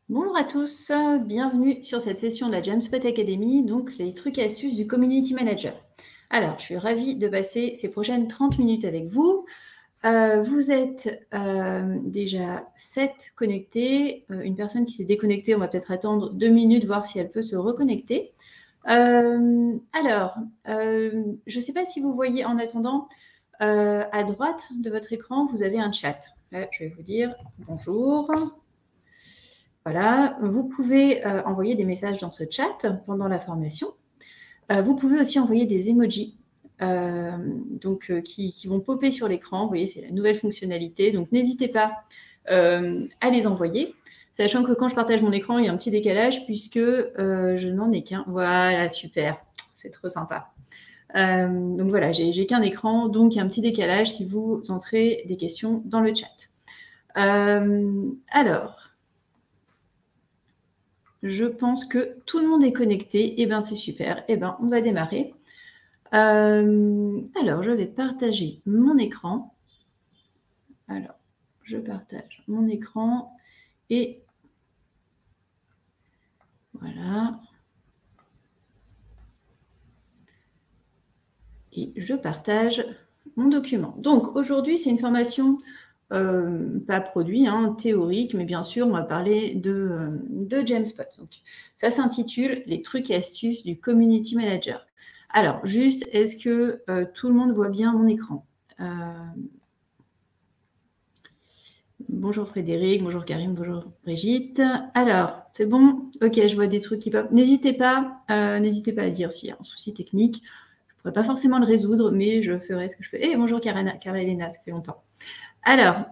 Bonjour à tous, bienvenue sur cette session de la Jamspot Academy, donc les trucs et astuces du Community Manager. Alors, je suis ravie de passer ces prochaines 30 minutes avec vous. Vous êtes déjà 7 connectés. Une personne qui s'est déconnectée, on va peut-être attendre 2 minutes, voir si elle peut se reconnecter. Je ne sais pas si vous voyez en attendant, à droite de votre écran, vous avez un chat. Là, je vais vous dire bonjour. Voilà, vous pouvez envoyer des messages dans ce chat pendant la formation. Vous pouvez aussi envoyer des emojis qui vont popper sur l'écran. Vous voyez, c'est la nouvelle fonctionnalité. Donc, n'hésitez pas à les envoyer. Sachant que quand je partage mon écran, il y a un petit décalage puisque je n'en ai qu'un. Voilà, super. C'est trop sympa. Donc voilà, j'ai qu'un écran, donc il y a un petit décalage si vous entrez des questions dans le chat. Je pense que tout le monde est connecté. Eh bien, c'est super. Eh bien, on va démarrer. Alors, je vais partager mon écran. Alors, je partage mon écran et voilà. Et je partage mon document. Donc, aujourd'hui, c'est une formation pas produit, hein, théorique, mais bien sûr, on va parler de Jamspot. Donc, ça s'intitule « Les trucs et astuces du Community Manager ». Alors, juste, est-ce que tout le monde voit bien mon écran? Bonjour Frédéric, bonjour Karim, bonjour Brigitte. Alors, c'est bon? Ok, je vois des trucs qui peuvent... N'hésitez pas à dire s'il y a un souci technique. Je ne pourrais pas forcément le résoudre, mais je ferai ce que je peux. Et bonjour Carolina, ça fait longtemps. Alors,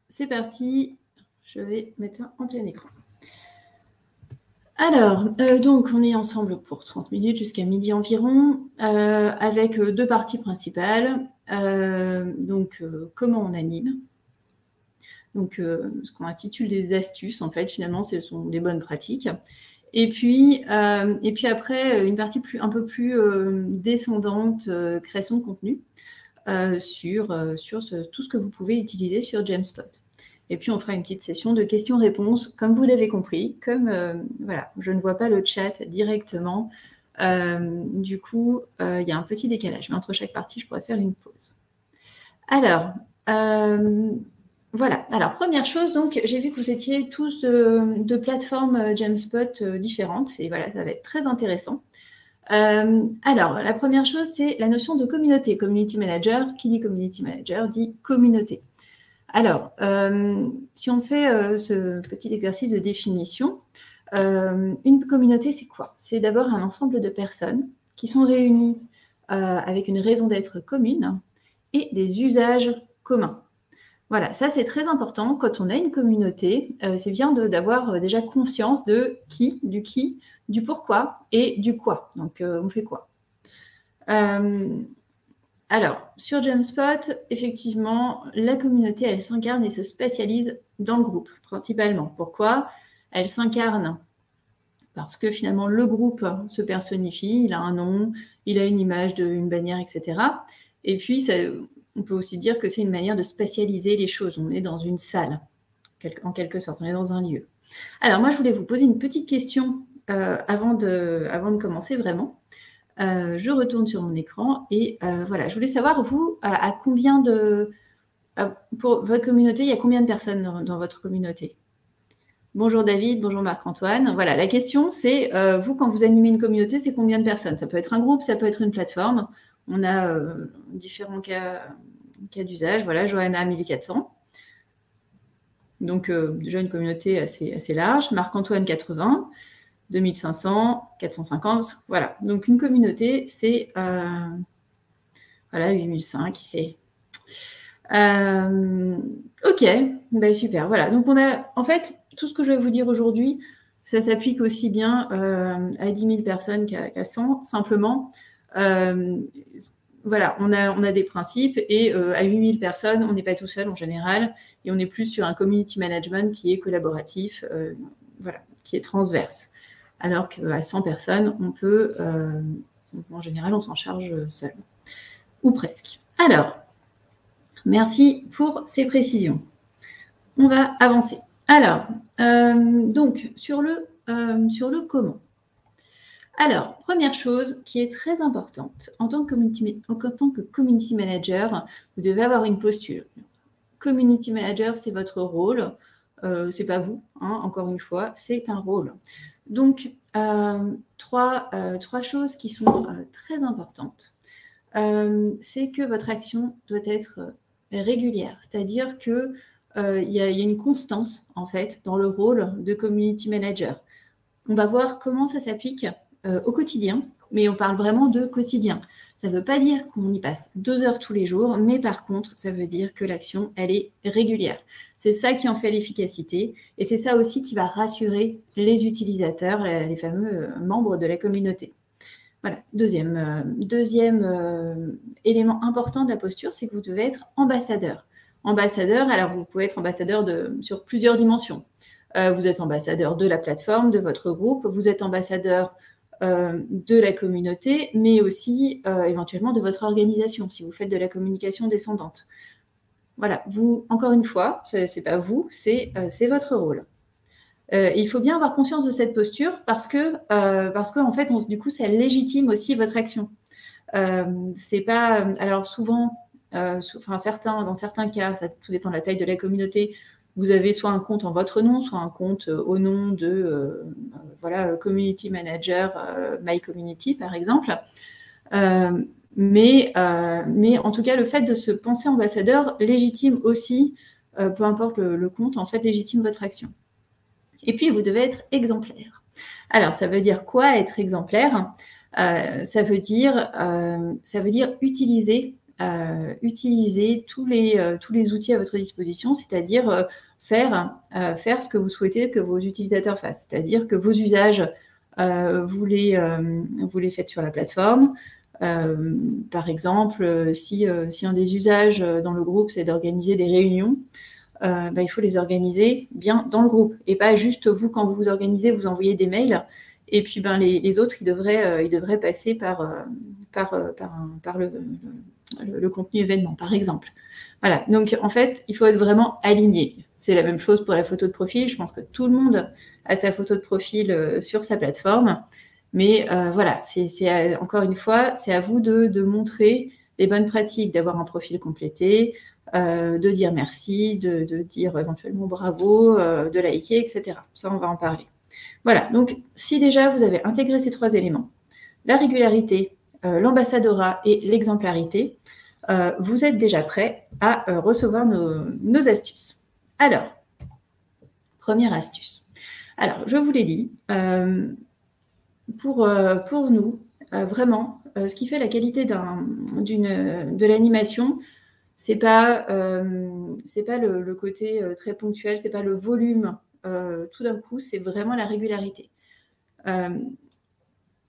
c'est parti. Je vais mettre ça en plein écran. Alors, donc, on est ensemble pour 30 minutes jusqu'à midi environ, avec deux parties principales. Comment on anime. Donc, ce qu'on intitule des astuces, en fait, finalement, ce sont des bonnes pratiques. Et puis après, une partie un peu plus descendante, création de contenu, sur tout ce que vous pouvez utiliser sur Jamspot. Et puis, on fera une petite session de questions-réponses, comme vous l'avez compris. Voilà, je ne vois pas le chat directement. Du coup, il y a un petit décalage. Mais entre chaque partie, je pourrais faire une pause. Alors, voilà. Alors, première chose, donc, j'ai vu que vous étiez tous de plateformes Jamspot différentes. Et voilà, ça va être très intéressant. Alors, la première chose, c'est la notion de communauté. Community Manager, qui dit Community Manager, dit communauté. Alors, si on fait ce petit exercice de définition, une communauté, c'est quoi? C'est d'abord un ensemble de personnes qui sont réunies avec une raison d'être commune et des usages communs. Voilà, ça c'est très important. Quand on a une communauté, c'est bien d'avoir déjà conscience de qui, du pourquoi et du quoi. Donc, on fait quoi? Alors, sur Jamspot, effectivement, la communauté, elle s'incarne et se spécialise dans le groupe, principalement. Pourquoi? Elle s'incarne parce que finalement, le groupe se personnifie, il a un nom, il a une image, une bannière, etc. Et puis, on peut aussi dire que c'est une manière de spatialiser les choses. On est dans une salle, en quelque sorte, on est dans un lieu. Alors, moi, je voulais vous poser une petite question avant de commencer vraiment. Je retourne sur mon écran et voilà, je voulais savoir, vous, à combien pour votre communauté, il y a combien de personnes dans votre communauté? Bonjour David, bonjour Marc-Antoine. Voilà, la question, c'est, vous, quand vous animez une communauté, c'est combien de personnes? Ça peut être un groupe, ça peut être une plateforme. On a différents cas d'usage. Voilà, Johanna, 1400. Donc, déjà une communauté assez large. Marc-Antoine, 80. 2500, 450, voilà. Donc, une communauté, c'est, voilà, 8005. Hey. Ok, ben super, voilà. Donc, on a, en fait, tout ce que je vais vous dire aujourd'hui, ça s'applique aussi bien à 10 000 personnes qu'à 100. Simplement, voilà, on a des principes et à 8 000 personnes, on n'est pas tout seul en général et on est plus sur un community management qui est collaboratif, voilà, qui est transverse. Alors qu'à 100 personnes, on peut, en général, on s'en charge seul, ou presque. Alors, merci pour ces précisions. On va avancer. Alors, donc, sur le comment. Alors, première chose qui est très importante, en tant que community manager, vous devez avoir une posture. Community manager, c'est votre rôle, c'est pas vous, hein, encore une fois, c'est un rôle. Donc, trois choses qui sont très importantes. C'est que votre action doit être régulière, c'est-à-dire que il y a une constance en fait dans le rôle de community manager. On va voir comment ça s'applique au quotidien, mais on parle vraiment de quotidien. Ça ne veut pas dire qu'on y passe 2 heures tous les jours, mais par contre, ça veut dire que l'action, elle est régulière. C'est ça qui en fait l'efficacité, et c'est ça aussi qui va rassurer les utilisateurs, les fameux membres de la communauté. Voilà, deuxième élément important de la posture, c'est que vous devez être ambassadeur. Ambassadeur, alors vous pouvez être ambassadeur sur plusieurs dimensions. Vous êtes ambassadeur de la plateforme, de votre groupe, vous êtes ambassadeur de la communauté, mais aussi éventuellement de votre organisation, si vous faites de la communication descendante. Voilà, vous, encore une fois, c'est pas vous, c'est votre rôle. Il faut bien avoir conscience de cette posture parce que en fait, du coup, ça légitime aussi votre action. C'est pas, alors souvent, dans certains cas, ça tout dépend de la taille de la communauté. Vous avez soit un compte en votre nom, soit un compte au nom de Community Manager, My Community, par exemple. Mais en tout cas, le fait de se penser ambassadeur légitime aussi, peu importe le compte, en fait, légitime votre action. Et puis, vous devez être exemplaire. Alors, ça veut dire quoi être exemplaire ? Ça veut dire utiliser tous les outils à votre disposition, c'est-à-dire faire ce que vous souhaitez que vos utilisateurs fassent. C'est-à-dire que vos usages, vous les faites sur la plateforme. Par exemple, si un des usages dans le groupe, c'est d'organiser des réunions, il faut les organiser bien dans le groupe et pas juste vous, quand vous vous organisez, vous envoyez des mails et puis les autres, ils devraient passer par le contenu événement, par exemple. Voilà, donc en fait, il faut être vraiment aligné. C'est la même chose pour la photo de profil. Je pense que tout le monde a sa photo de profil sur sa plateforme. Mais voilà, c'est encore une fois, c'est à vous de montrer les bonnes pratiques, d'avoir un profil complété, de dire merci, de dire éventuellement bravo, de liker, etc. Ça, on va en parler. Voilà, donc si déjà vous avez intégré ces 3 éléments, la régularité, l'ambassadeurat et l'exemplarité, vous êtes déjà prêt à recevoir nos astuces. Alors, première astuce. Alors, je vous l'ai dit, pour nous, vraiment, ce qui fait la qualité de l'animation, c'est pas le côté très ponctuel, c'est pas le volume tout d'un coup, c'est vraiment la régularité.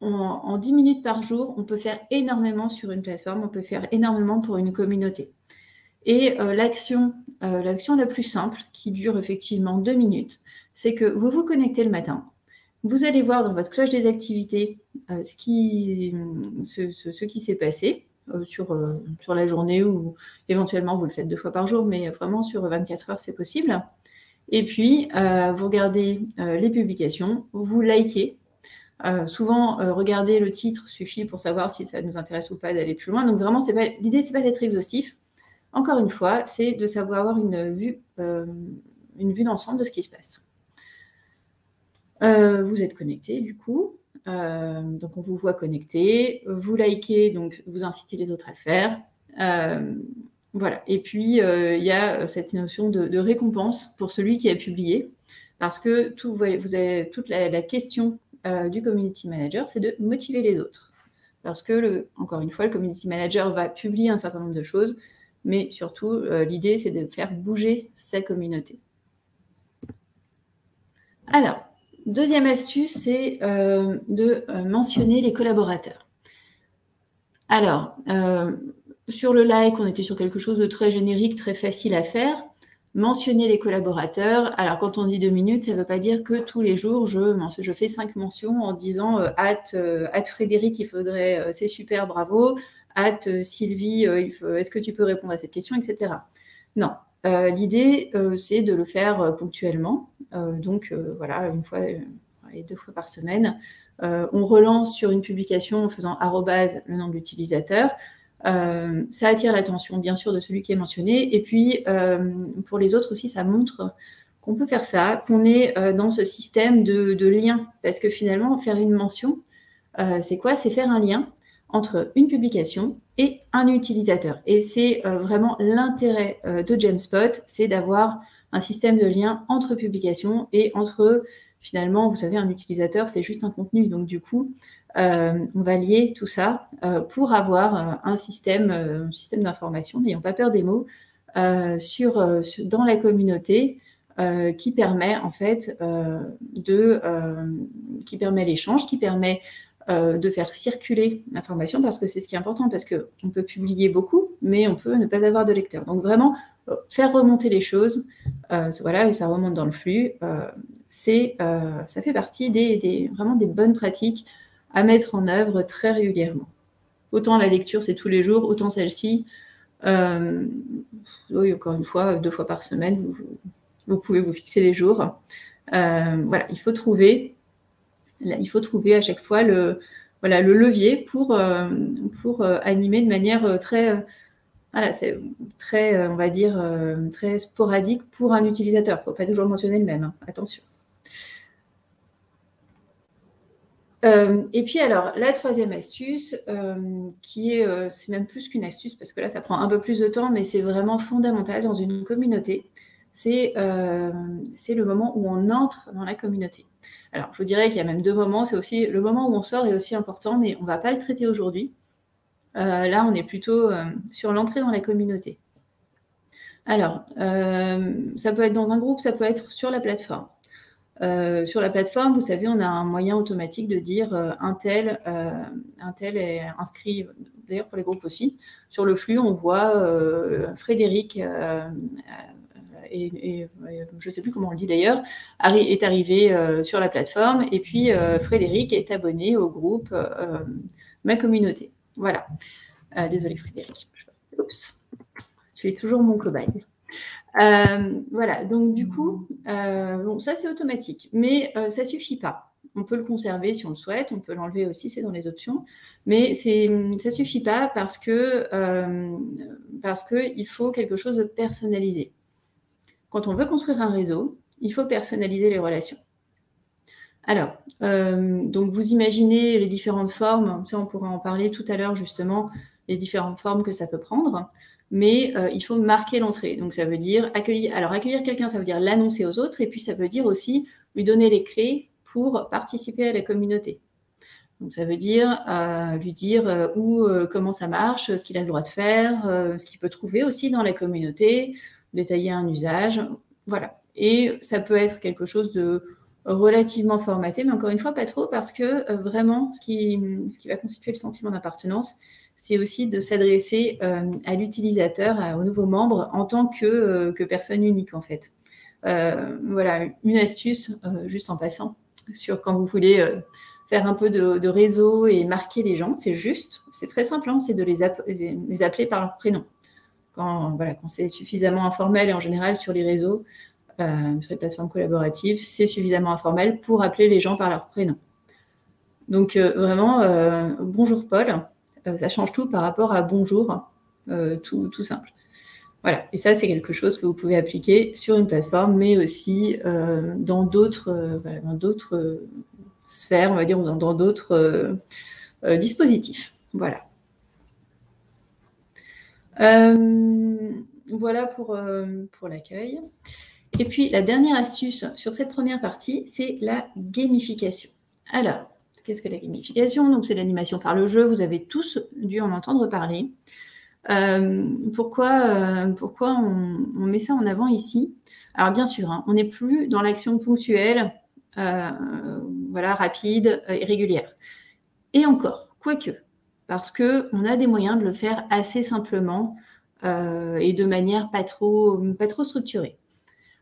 En 10 minutes par jour, on peut faire énormément sur une plateforme, on peut faire énormément pour une communauté. Et l'action la plus simple, qui dure effectivement 2 minutes, c'est que vous vous connectez le matin, vous allez voir dans votre cloche des activités ce qui s'est passé sur la journée, ou éventuellement vous le faites 2 fois par jour, mais vraiment sur 24 heures, c'est possible. Et puis, vous regardez les publications, vous likez. Souvent, regarder le titre suffit pour savoir si ça nous intéresse ou pas d'aller plus loin. Donc vraiment, l'idée, c'est pas d'être exhaustif. Encore une fois, c'est de savoir avoir une vue d'ensemble de ce qui se passe. Vous êtes connecté, du coup. Donc, on vous voit connecté. Vous likez, donc vous incitez les autres à le faire. Voilà. Et puis, il y a cette notion de récompense pour celui qui a publié. Parce que vous avez toute la question du community manager, c'est de motiver les autres. Parce que, encore une fois, le community manager va publier un certain nombre de choses, mais surtout, l'idée, c'est de faire bouger sa communauté. Alors, deuxième astuce, c'est de mentionner les collaborateurs. Alors, sur le like, on était sur quelque chose de très générique, très facile à faire. Mentionner les collaborateurs. Alors, quand on dit 2 minutes, ça ne veut pas dire que tous les jours, je fais 5 mentions en disant Frédéric, il faudrait, c'est super, bravo. Sylvie, est-ce que tu peux répondre à cette question, etc. Non. l'idée, c'est de le faire ponctuellement. Donc, voilà, 1 fois et 2 fois par semaine. On relance sur une publication en faisant arrobase le nom de l'utilisateur. Ça attire l'attention, bien sûr, de celui qui est mentionné. Et puis, pour les autres aussi, ça montre qu'on peut faire ça, qu'on est dans ce système de lien. Parce que finalement, faire une mention, c'est quoi? C'est faire un lien entre une publication et un utilisateur. Et c'est vraiment l'intérêt de Gemspot, c'est d'avoir un système de lien entre publications et entre, finalement, vous savez, un utilisateur, c'est juste un contenu. Donc, du coup, on va lier tout ça pour avoir un système d'information, n'ayons pas peur des mots, dans la communauté qui permet, en fait, qui permet l'échange, qui permet de faire circuler l'information, parce que c'est ce qui est important, parce qu'on peut publier beaucoup, mais on peut ne pas avoir de lecteurs. Donc vraiment, faire remonter les choses, voilà, et ça remonte dans le flux, ça fait partie vraiment des bonnes pratiques à mettre en œuvre très régulièrement. Autant la lecture, c'est tous les jours, autant celle-ci, oui, encore une fois, 2 fois par semaine, vous pouvez vous fixer les jours. Voilà, il faut trouver à chaque fois le levier pour animer de manière très, voilà, c'est très, on va dire, très sporadique pour un utilisateur. Il ne faut pas toujours mentionner le même, hein, attention. Et puis alors, la troisième astuce, c'est même plus qu'une astuce, parce que là, ça prend un peu plus de temps, mais c'est vraiment fondamental dans une communauté. C'est le moment où on entre dans la communauté. Alors, je vous dirais qu'il y a même 2 moments. C'est aussi le moment où on sort est aussi important, mais on ne va pas le traiter aujourd'hui. Là, on est plutôt sur l'entrée dans la communauté. Alors, ça peut être dans un groupe, ça peut être sur la plateforme. Sur la plateforme, vous savez, on a un moyen automatique de dire un tel est inscrit, d'ailleurs pour les groupes aussi. Sur le flux, on voit Frédéric, et je ne sais plus comment on le dit d'ailleurs, est arrivé sur la plateforme, et puis Frédéric est abonné au groupe Ma Communauté. Voilà. Désolée Frédéric. Oups. Tu es toujours mon cobaye. Voilà, donc du coup, bon, ça c'est automatique, mais ça ne suffit pas. On peut le conserver si on le souhaite, on peut l'enlever aussi, c'est dans les options, mais ça ne suffit pas parce que il faut quelque chose de personnalisé. Quand on veut construire un réseau, il faut personnaliser les relations. Alors, donc vous imaginez les différentes formes, ça on pourra en parler tout à l'heure justement, les différentes formes que ça peut prendre, mais il faut marquer l'entrée. Donc ça veut dire accueillir. Alors accueillir quelqu'un, ça veut dire l'annoncer aux autres, et puis ça veut dire aussi lui donner les clés pour participer à la communauté. Donc ça veut dire lui dire comment ça marche, ce qu'il a le droit de faire, ce qu'il peut trouver aussi dans la communauté, détailler un usage, voilà. Et ça peut être quelque chose de relativement formaté, mais encore une fois, pas trop, parce que vraiment, ce qui va constituer le sentiment d'appartenance, c'est aussi de s'adresser à l'utilisateur, aux nouveaux membres, en tant que personne unique, en fait. Voilà, une astuce, juste en passant, sur quand vous voulez faire un peu de réseau et marquer les gens, c'est très simple, hein, c'est de les appeler par leur prénom. Quand c'est suffisamment informel, et en général sur les réseaux, sur les plateformes collaboratives, c'est suffisamment informel pour appeler les gens par leur prénom. Donc vraiment, bonjour Paul, ça change tout par rapport à bonjour, tout simple. Voilà, et ça c'est quelque chose que vous pouvez appliquer sur une plateforme, mais aussi dans d'autres sphères, on va dire, ou dans d'autres dispositifs. Voilà. Voilà pour l'accueil. Et puis, la dernière astuce sur cette première partie, c'est la gamification. Alors, qu'est-ce que la gamification? Donc, c'est l'animation par le jeu. Vous avez tous dû en entendre parler. Pourquoi on met ça en avant ici? Alors, bien sûr, hein, on n'est plus dans l'action ponctuelle, rapide et régulière. Et encore, quoique, parce qu'on a des moyens de le faire assez simplement et de manière pas trop structurée.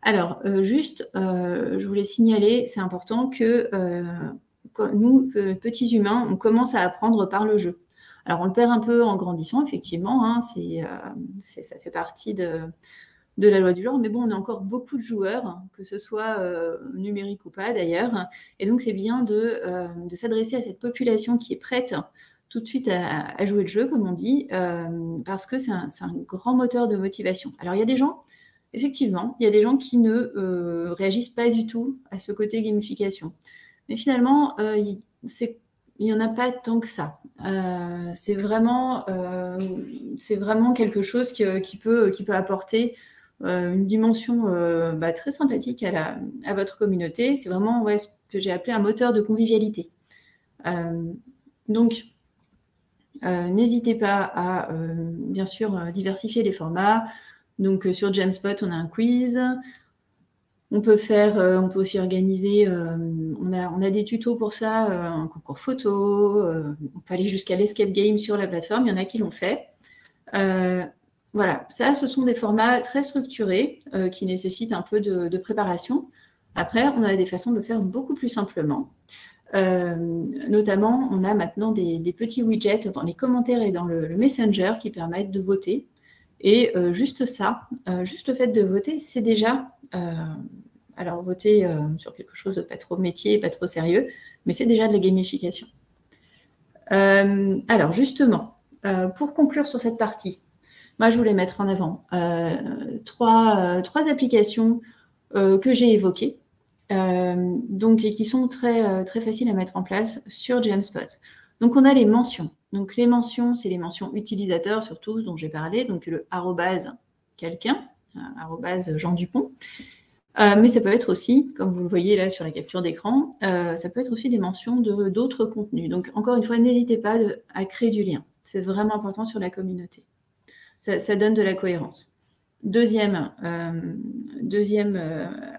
Alors, je voulais signaler, c'est important que nous, petits humains, on commence à apprendre par le jeu. Alors, on le perd un peu en grandissant, effectivement, hein, ça fait partie de la loi du genre, mais bon, on a encore beaucoup de joueurs, que ce soit numérique ou pas d'ailleurs, et donc c'est bien de s'adresser à cette population qui est prête tout de suite à jouer le jeu, comme on dit, parce que c'est un grand moteur de motivation. Alors il y a des gens, effectivement, il y a des gens qui ne réagissent pas du tout à ce côté gamification, mais finalement, il n'y en a pas tant que ça. C'est vraiment quelque chose qui peut apporter une dimension très sympathique à votre communauté. C'est vraiment ce que j'ai appelé un moteur de convivialité. Donc, n'hésitez pas à, bien sûr, diversifier les formats. Donc, sur Jamspot, on a un quiz. On peut aussi organiser, on a des tutos pour ça, un concours photo, on peut aller jusqu'à l'escape game sur la plateforme, il y en a qui l'ont fait. Voilà, ça, ce sont des formats très structurés qui nécessitent un peu de préparation. Après, on a des façons de le faire beaucoup plus simplement. Notamment, on a maintenant des petits widgets dans les commentaires et dans le Messenger qui permettent de voter. Et juste ça, juste le fait de voter, c'est déjà... alors, voter sur quelque chose de pas trop métier, pas trop sérieux, mais c'est déjà de la gamification. Alors, justement, pour conclure sur cette partie, moi, je voulais mettre en avant trois applications que j'ai évoquées, et qui sont très, très faciles à mettre en place sur Jamspot. Donc, on a les mentions. Donc, les mentions, c'est les mentions utilisateurs, surtout, dont j'ai parlé, donc le @ quelqu'un, @ Jean Dupont. Mais ça peut être aussi, comme vous le voyez là sur la capture d'écran, ça peut être aussi des mentions d'autres contenus. Donc, encore une fois, n'hésitez pas à créer du lien. C'est vraiment important sur la communauté. Ça donne de la cohérence. Deuxième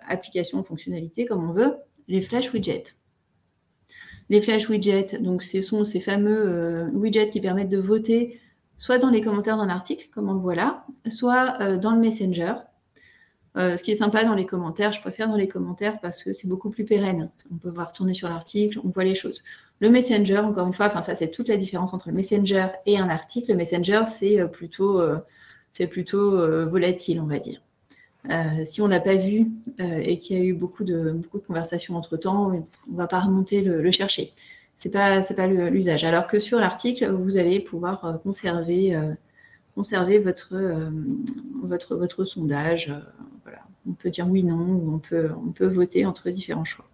application, fonctionnalité, comme on veut, les flash widgets. Les flash widgets, donc, ce sont ces fameux widgets qui permettent de voter soit dans les commentaires d'un article, comme on le voit là, soit dans le Messenger. Ce qui est sympa dans les commentaires, je préfère dans les commentaires parce que c'est beaucoup plus pérenne. On peut voir tourner sur l'article, on voit les choses. Le Messenger, encore une fois, ça c'est toute la différence entre le Messenger et un article. Le Messenger, c'est plutôt volatile, on va dire. Si on ne l'a pas vu et qu'il y a eu beaucoup de conversations entre-temps, on ne va pas remonter le chercher. C'est pas l'usage. Alors que sur l'article, vous allez pouvoir conserver votre sondage. Voilà. On peut dire oui, non, ou on peut voter entre différents choix.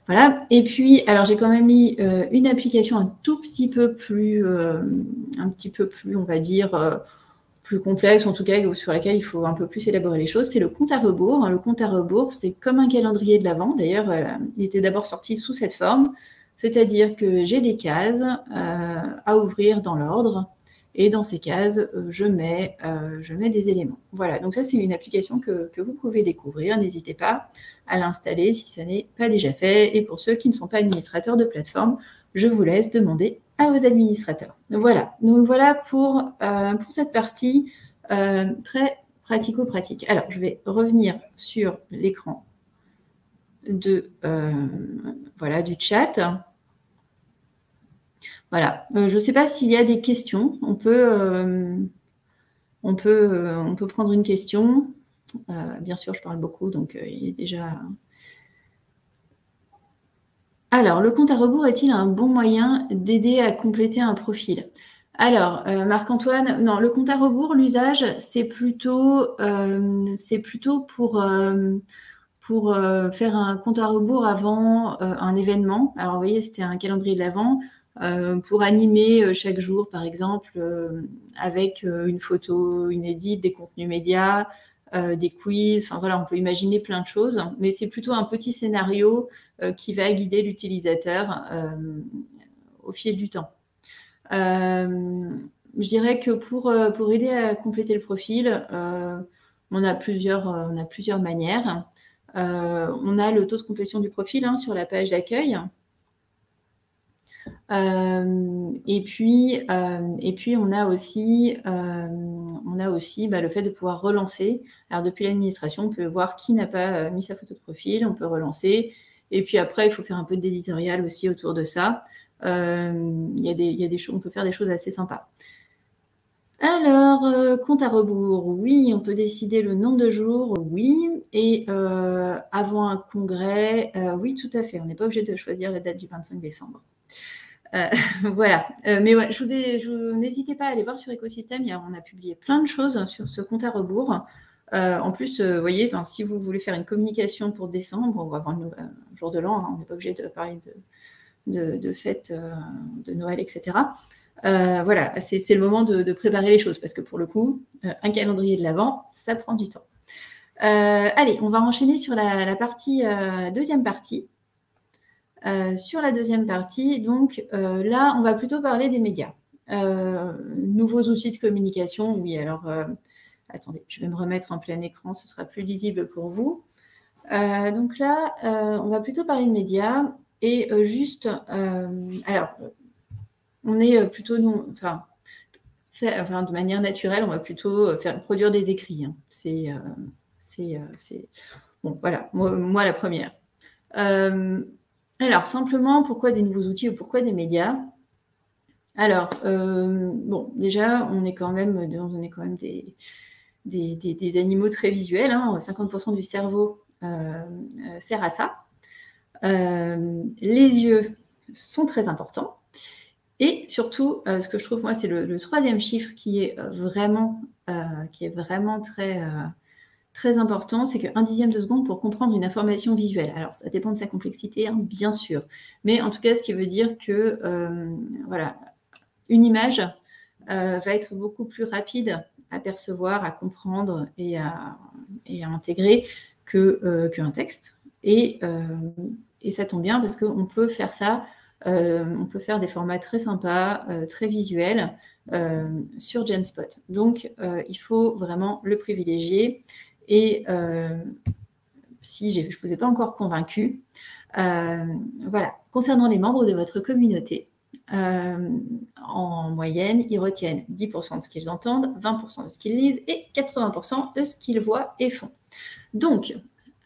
Voilà. Et puis, alors j'ai quand même mis une application un petit peu plus, on va dire, plus complexe, en tout cas, sur laquelle il faut un peu plus élaborer les choses. C'est le compte à rebours. Le compte à rebours, c'est comme un calendrier de l'Avent. D'ailleurs, il était d'abord sorti sous cette forme. C'est-à-dire que j'ai des cases à ouvrir dans l'ordre. Et dans ces cases, je mets des éléments. Voilà, donc ça, c'est une application que vous pouvez découvrir. N'hésitez pas à l'installer si ça n'est pas déjà fait. Et pour ceux qui ne sont pas administrateurs de plateforme, je vous laisse demander à vos administrateurs. Voilà, donc voilà pour cette partie très pratico-pratique. Alors, je vais revenir sur l'écran du chat. Voilà, je ne sais pas s'il y a des questions. On peut prendre une question. Bien sûr, je parle beaucoup, donc il est déjà... Alors, le compte à rebours est-il un bon moyen d'aider à compléter un profil? Alors, Marc-Antoine, non, le compte à rebours, l'usage, c'est plutôt pour faire un compte à rebours avant un événement. Alors, vous voyez, c'était un calendrier de l'Avent. Pour animer chaque jour, par exemple, avec une photo inédite, des contenus médias, des quiz, enfin voilà, on peut imaginer plein de choses, mais c'est plutôt un petit scénario qui va guider l'utilisateur au fil du temps. Je dirais que pour aider à compléter le profil, on a plusieurs manières. On a le taux de complétion du profil sur la page d'accueil. Et puis on a aussi le fait de pouvoir relancer. Alors depuis l'administration, on peut voir qui n'a pas mis sa photo de profil, on peut relancer. Et puis après, il faut faire un peu d'éditorial aussi autour de ça. On peut faire des choses assez sympas. Alors, compte à rebours, oui, on peut décider le nombre de jours, oui. Et avant un congrès, oui, tout à fait. On n'est pas obligé de choisir la date du 25 décembre. Voilà. Mais ouais, n'hésitez pas à aller voir sur Écosystème. On a publié plein de choses sur ce compte à rebours. En plus, vous voyez, si vous voulez faire une communication pour décembre, on va avoir le jour de l'an, hein, on n'est pas obligé de parler de fêtes de Noël, etc. Voilà, c'est le moment de préparer les choses, parce que pour le coup, un calendrier de l'Avent, ça prend du temps. Allez, on va enchaîner sur la deuxième partie. Sur la deuxième partie, donc là, on va plutôt parler des médias. Nouveaux outils de communication, oui, alors, attendez, je vais me remettre en plein écran, ce sera plus lisible pour vous. Donc là, on va plutôt parler de médias, et alors, on est plutôt, de manière naturelle, on va plutôt produire des écrits. Hein. C'est bon, voilà, moi la première. Alors, simplement, pourquoi des nouveaux outils ou pourquoi des médias? Alors, bon, déjà, on est quand même des animaux très visuels. Hein, 50% du cerveau sert à ça. Les yeux sont très importants. Et surtout, ce que je trouve, moi, c'est le troisième chiffre qui est vraiment très important, c'est qu'un dixième de seconde pour comprendre une information visuelle. Alors, ça dépend de sa complexité, hein, bien sûr. Mais en tout cas, ce qui veut dire que, voilà, une image va être beaucoup plus rapide à percevoir, à comprendre et à intégrer qu'un texte. Et ça tombe bien parce qu'on peut faire ça. On peut faire des formats très sympas, très visuels sur Jamspot. Donc, il faut vraiment le privilégier. Et si je ne vous ai pas encore convaincu, voilà. Concernant les membres de votre communauté, en moyenne, ils retiennent 10% de ce qu'ils entendent, 20% de ce qu'ils lisent et 80% de ce qu'ils voient et font. Donc,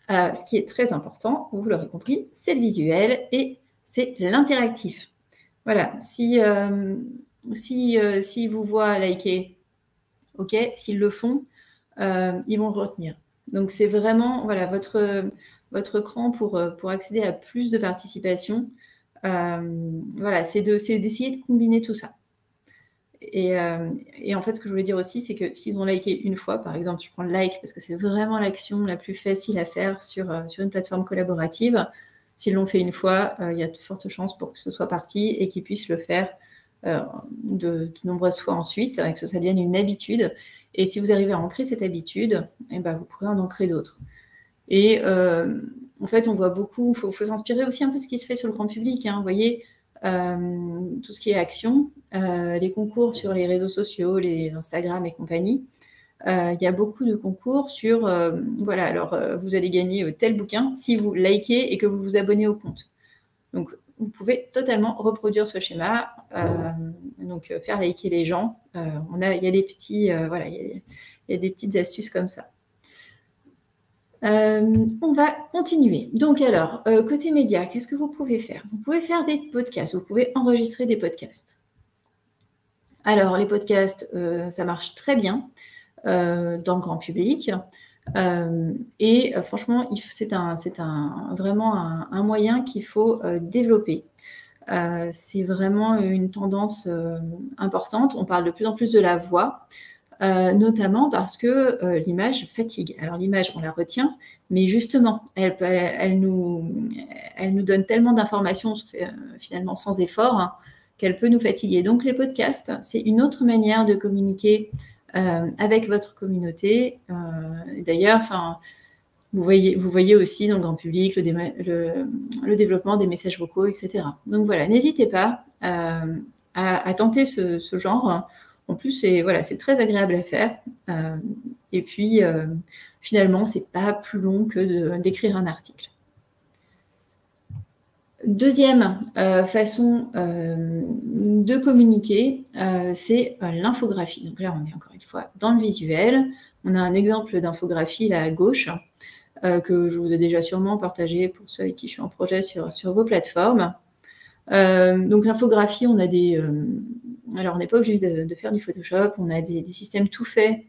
ce qui est très important, vous l'aurez compris, c'est le visuel et c'est l'interactif. Voilà, si vous voient liker, ok, s'ils le font, ils vont le retenir. Donc, c'est vraiment voilà, votre cran pour accéder à plus de participation. Voilà, c'est d'essayer de combiner tout ça. Et en fait, ce que je voulais dire aussi, c'est que s'ils ont liké une fois, par exemple, je prends le like parce que c'est vraiment l'action la plus facile à faire sur une plateforme collaborative. S'ils l'ont fait une fois, il y a de fortes chances pour que ce soit parti et qu'ils puissent le faire de nombreuses fois ensuite, et que ça devienne une habitude. Et si vous arrivez à ancrer cette habitude, eh ben, vous pourrez en ancrer d'autres. Et en fait, on voit beaucoup, il faut s'inspirer aussi un peu de ce qui se fait sur le grand public. Hein, vous voyez, tout ce qui est action, les concours sur les réseaux sociaux, les Instagram et compagnie. Il y a beaucoup de concours sur, voilà, alors vous allez gagner tel bouquin si vous likez et que vous vous abonnez au compte. Donc, vous pouvez totalement reproduire ce schéma, donc faire liker les gens. Il y a des petits, voilà, il y a des petites astuces comme ça. On va continuer. Donc alors, côté média, qu'est-ce que vous pouvez faire? Vous pouvez faire des podcasts, vous pouvez enregistrer des podcasts. Alors, les podcasts, ça marche très bien dans le grand public. Et franchement, c'est vraiment un moyen qu'il faut développer. C'est vraiment une tendance importante. On parle de plus en plus de la voix. Notamment parce que l'image fatigue. Alors l'image, on la retient, mais justement, elle nous donne tellement d'informations finalement sans effort, hein, qu'elle peut nous fatiguer. Donc les podcasts, c'est une autre manière de communiquer avec votre communauté. D'ailleurs, vous voyez aussi dans le grand public le développement des messages vocaux, etc. Donc voilà, n'hésitez pas à tenter ce genre. En plus, c'est très agréable à faire. Et puis, finalement, c'est pas plus long que d'écrire un article. Deuxième façon de communiquer, c'est l'infographie. Donc là, on est encore une fois dans le visuel. On a un exemple d'infographie là à gauche que je vous ai déjà sûrement partagé pour ceux avec qui je suis en projet sur vos plateformes. Donc l'infographie, on a alors, on n'est pas obligé de faire du Photoshop. On a des systèmes tout faits,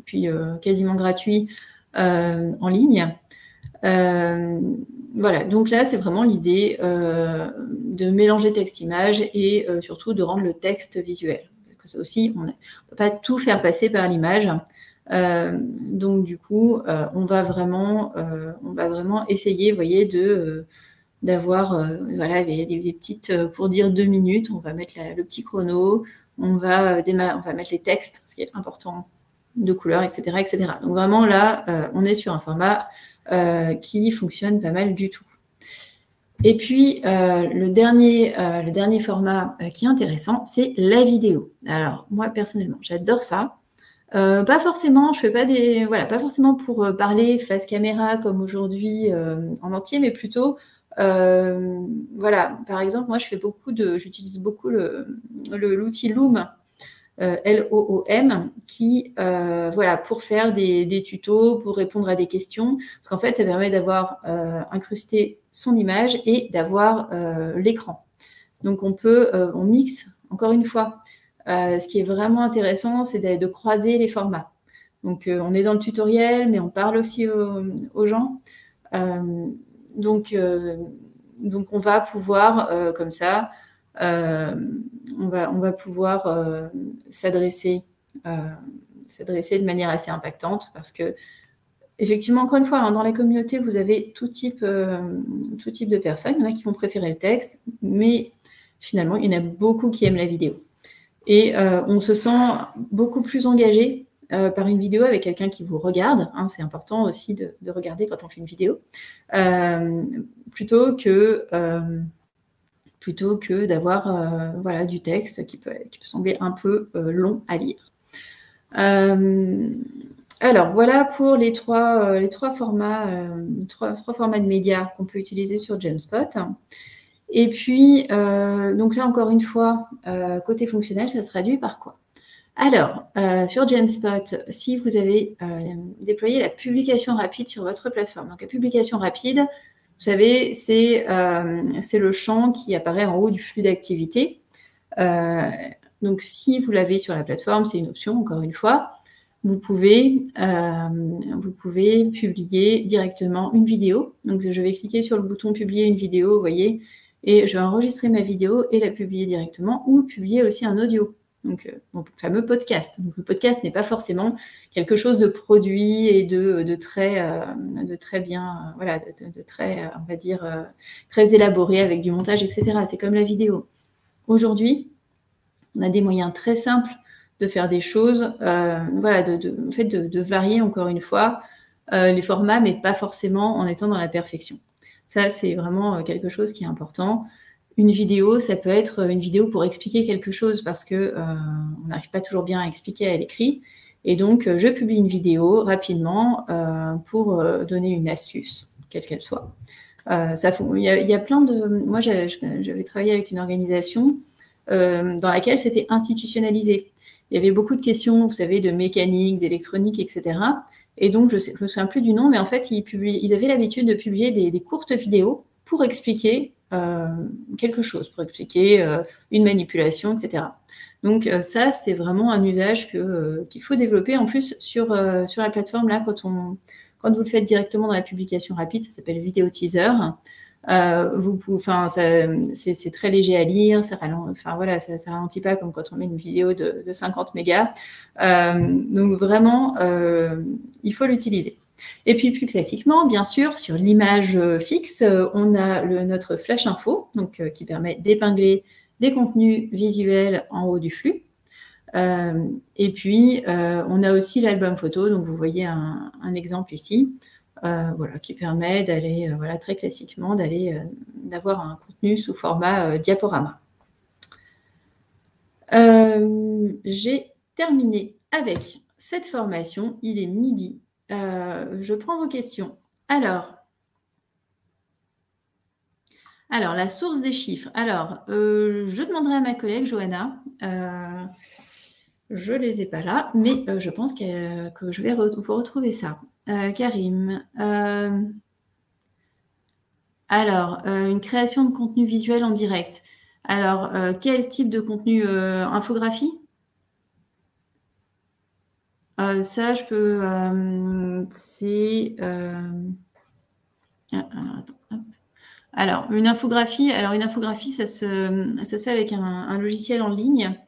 puis quasiment gratuits en ligne. Voilà, donc là, c'est vraiment l'idée de mélanger texte-image et surtout de rendre le texte visuel. Parce que ça aussi, on ne peut pas tout faire passer par l'image. Donc, du coup, on va vraiment essayer, vous voyez, d'avoir voilà, les petites, pour dire 2 minutes, on va mettre le petit chrono, on va mettre les textes, ce qui est important, de couleurs, etc., etc. Donc vraiment là, on est sur un format qui fonctionne pas mal du tout. Et puis, le dernier format qui est intéressant, c'est la vidéo. Alors, moi, personnellement, j'adore ça. Pas forcément, je fais pas pas forcément pour parler face caméra comme aujourd'hui en entier, mais plutôt, voilà, par exemple, moi, j'utilise beaucoup l'outil Loom, Loom, qui, voilà, pour faire des tutos, pour répondre à des questions, parce qu'en fait, ça permet d'avoir incrusté son image et d'avoir l'écran. Donc, on mixe, encore une fois. Ce qui est vraiment intéressant, c'est de croiser les formats. Donc, on est dans le tutoriel, mais on parle aussi aux gens. Donc, on va pouvoir, comme ça, on va pouvoir s'adresser de manière assez impactante parce que, effectivement, encore une fois, hein, dans la communauté, vous avez tout type de personnes. Il y en a qui vont préférer le texte, mais finalement, il y en a beaucoup qui aiment la vidéo. Et on se sent beaucoup plus engagé par une vidéo avec quelqu'un qui vous regarde. Hein, c'est important aussi de regarder quand on fait une vidéo, plutôt que d'avoir voilà, du texte qui peut sembler un peu long à lire. Alors, voilà pour les trois formats de médias qu'on peut utiliser sur Jamspot. Et puis, donc là, encore une fois, côté fonctionnel, ça se traduit par quoi? Alors, sur Jamspot, si vous avez déployé la publication rapide sur votre plateforme, donc la publication rapide, vous savez, c'est le champ qui apparaît en haut du flux d'activité. Donc, si vous l'avez sur la plateforme, c'est une option, encore une fois. Vous pouvez publier directement une vidéo. Donc, je vais cliquer sur le bouton « Publier une vidéo », vous voyez, et je vais enregistrer ma vidéo et la publier directement ou publier aussi un audio. Donc, mon fameux podcast. Donc, le podcast n'est pas forcément quelque chose de produit et de très bien, voilà, de très, on va dire, très élaboré avec du montage, etc. C'est comme la vidéo. Aujourd'hui, on a des moyens très simples de faire des choses, voilà, en fait, de varier encore une fois les formats, mais pas forcément en étant dans la perfection. Ça, c'est vraiment quelque chose qui est important. Une vidéo, ça peut être une vidéo pour expliquer quelque chose parce que on n'arrive pas toujours bien à expliquer à l'écrit. Et donc, je publie une vidéo rapidement pour donner une astuce, quelle qu'elle soit. Il y a plein de... Moi, j'avais travaillé avec une organisation dans laquelle c'était institutionnalisé. Il y avait beaucoup de questions, vous savez, de mécanique, d'électronique, etc. Et donc, je ne me souviens plus du nom, mais en fait, ils avaient l'habitude de publier des courtes vidéos pour expliquer quelque chose, pour expliquer une manipulation, etc. Donc, ça, c'est vraiment un usage qu'il faut développer. En plus, sur la plateforme, là, quand vous le faites directement dans la publication rapide, ça s'appelle Vidéo Teaser. C'est très léger à lire, ça ralentit pas comme quand on met une vidéo de 50 mégas. Donc vraiment, il faut l'utiliser. Et puis plus classiquement, bien sûr, sur l'image fixe, on a notre flash info, donc qui permet d'épingler des contenus visuels en haut du flux. Et puis on a aussi l'album photo, donc vous voyez un exemple ici. Voilà, qui permet d'aller, voilà, très classiquement, d'avoir un contenu sous format diaporama. J'ai terminé avec cette formation. Il est midi. Je prends vos questions. Alors, la source des chiffres. Alors, je demanderai à ma collègue Johanna. Je ne les ai pas là, mais je pense que je vais vous retrouver ça. Karim. Alors, une création de contenu visuel en direct. Alors, quel type de contenu infographie? Ça, je peux... c'est... attends, hop. Alors, une infographie, ça se fait avec un logiciel en ligne.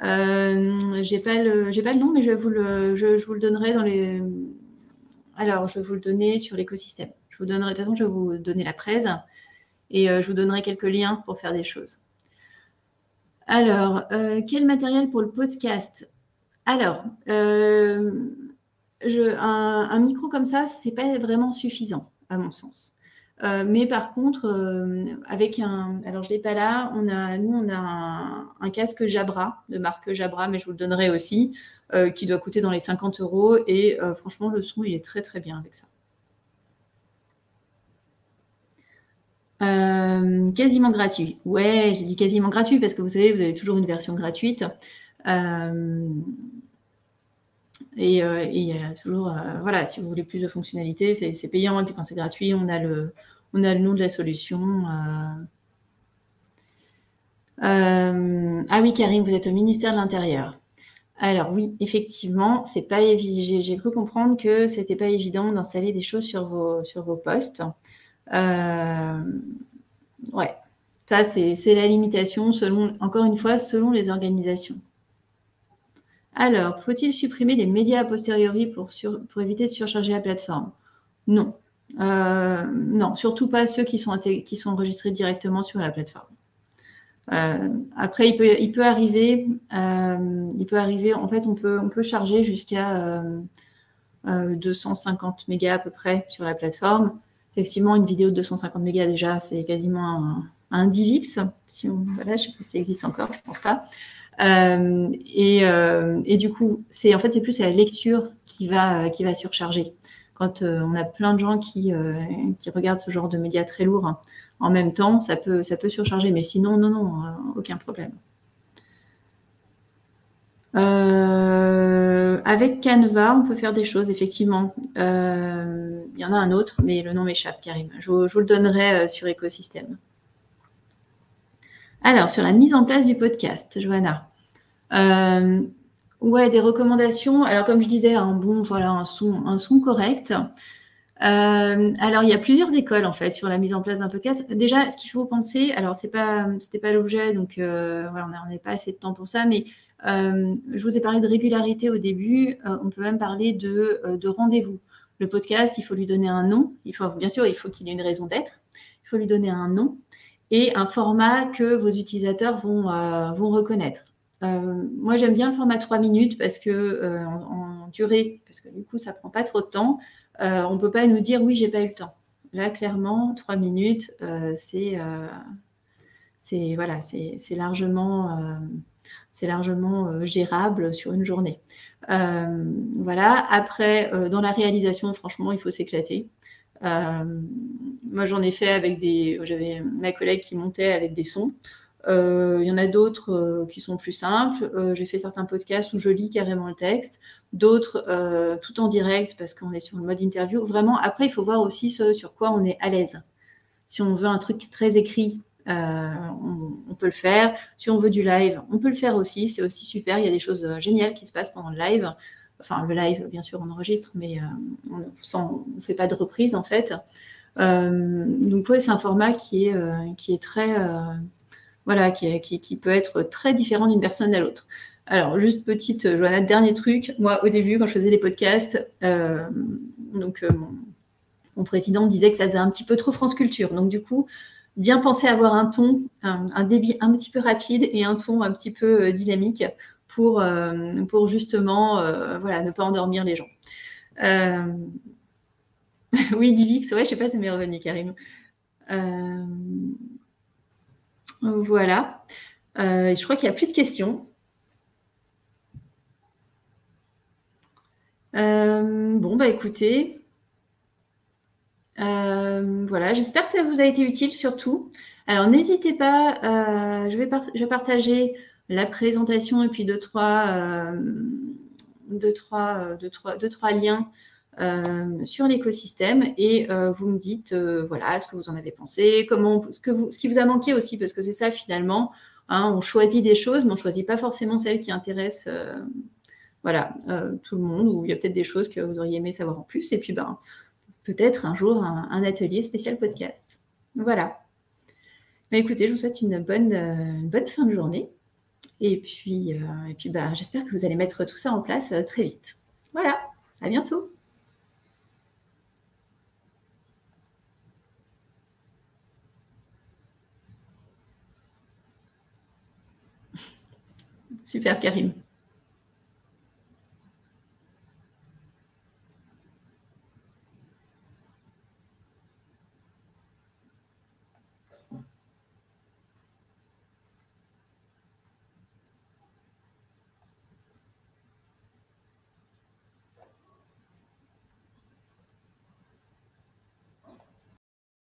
J'ai pas le nom, mais je vous le donnerai dans les... Alors, je vais vous le donner sur l'écosystème. Je vous donnerai, de toute façon, je vais vous donner la presse et je vous donnerai quelques liens pour faire des choses. Alors, quel matériel pour le podcast? Alors, un micro comme ça, c'est pas vraiment suffisant, à mon sens. Mais par contre, avec un... Alors, je ne l'ai pas là. Nous, on a un casque Jabra, de marque Jabra, mais je vous le donnerai aussi, qui doit coûter dans les 50 €. Et franchement, le son, il est très, très bien avec ça. Quasiment gratuit. Ouais, j'ai dit quasiment gratuit parce que vous savez, vous avez toujours une version gratuite. Et il y a toujours, voilà, si vous voulez plus de fonctionnalités, c'est payant. Et puis quand c'est gratuit, on a le nom de la solution. Ah oui, Karim, vous êtes au ministère de l'Intérieur. Alors oui, effectivement, c'est pas évident. J'ai cru comprendre que c'était pas évident d'installer des choses sur vos postes. Ouais, ça c'est la limitation, encore une fois, selon les organisations. Alors, faut-il supprimer les médias a posteriori pour éviter de surcharger la plateforme? Non. Non, surtout pas ceux qui sont enregistrés directement sur la plateforme. Après, il peut arriver, en fait, on peut charger jusqu'à 250 mégas à peu près sur la plateforme. Effectivement, une vidéo de 250 mégas, déjà, c'est quasiment un DivX. Voilà, je ne sais pas si ça existe encore, je ne pense pas. Et du coup, c'est plus la lecture qui va surcharger. Quand on a plein de gens qui regardent ce genre de médias très lourds en même temps, ça peut surcharger. Mais sinon, non, aucun problème. Avec Canva, on peut faire des choses, effectivement. Il y en a un autre, mais le nom m'échappe, Karim. Je vous le donnerai sur écosystème. Alors, sur la mise en place du podcast, Johanna. Ouais, des recommandations. Alors, comme je disais, un son correct. Alors, il y a plusieurs écoles, en fait, sur la mise en place d'un podcast. Déjà, ce qu'il faut penser, alors, c'était pas l'objet, donc voilà, on n'a pas assez de temps pour ça, mais je vous ai parlé de régularité au début. On peut même parler de rendez-vous. Le podcast, il faut lui donner un nom. Bien sûr, il faut qu'il ait une raison d'être. Il faut lui donner un nom et un format que vos utilisateurs vont reconnaître. Moi, j'aime bien le format 3 minutes parce que en durée, parce que du coup, ça prend pas trop de temps. On ne peut pas nous dire oui, j'ai pas eu le temps. Là, clairement, 3 minutes, c'est largement gérable sur une journée. Voilà. Après, dans la réalisation, franchement, il faut s'éclater. Moi, j'en ai fait j'avais ma collègue qui montait avec des sons. Il y en a d'autres qui sont plus simples. J'ai fait certains podcasts où je lis carrément le texte, d'autres tout en direct parce qu'on est sur le mode interview. Vraiment, après, il faut voir aussi ce sur quoi on est à l'aise. Si on veut un truc très écrit, on peut le faire. Si on veut du live, on peut le faire aussi. C'est aussi super. Il y a des choses géniales qui se passent pendant le live. Enfin, le live, bien sûr, on enregistre, mais on ne fait pas de reprise, en fait. Donc, ouais, c'est un format qui est très... voilà, qui peut être très différent d'une personne à l'autre. Alors, juste petite, Johanna, dernier truc. Moi, au début, quand je faisais des podcasts, mon président disait que ça faisait un petit peu trop France Culture. Donc, du coup, bien penser à avoir un ton, un débit un petit peu rapide et un ton un petit peu dynamique pour justement ne pas endormir les gens. Oui, Divix, ouais, je sais pas, ça m'est revenu, Karim. Voilà. Je crois qu'il n'y a plus de questions. Bon, bah écoutez, voilà, j'espère que ça vous a été utile surtout. Alors, n'hésitez pas, je vais partager la présentation et puis deux, trois liens sur l'écosystème et vous me dites voilà ce que vous en avez pensé, ce qui vous a manqué aussi, parce que c'est ça finalement, hein, on choisit des choses, mais on ne choisit pas forcément celles qui intéressent tout le monde, ou il y a peut-être des choses que vous auriez aimé savoir en plus, et puis peut-être un jour un atelier spécial podcast. Voilà. Mais écoutez, je vous souhaite une bonne fin de journée. Et puis j'espère que vous allez mettre tout ça en place très vite. Voilà, à bientôt. Super, Karim.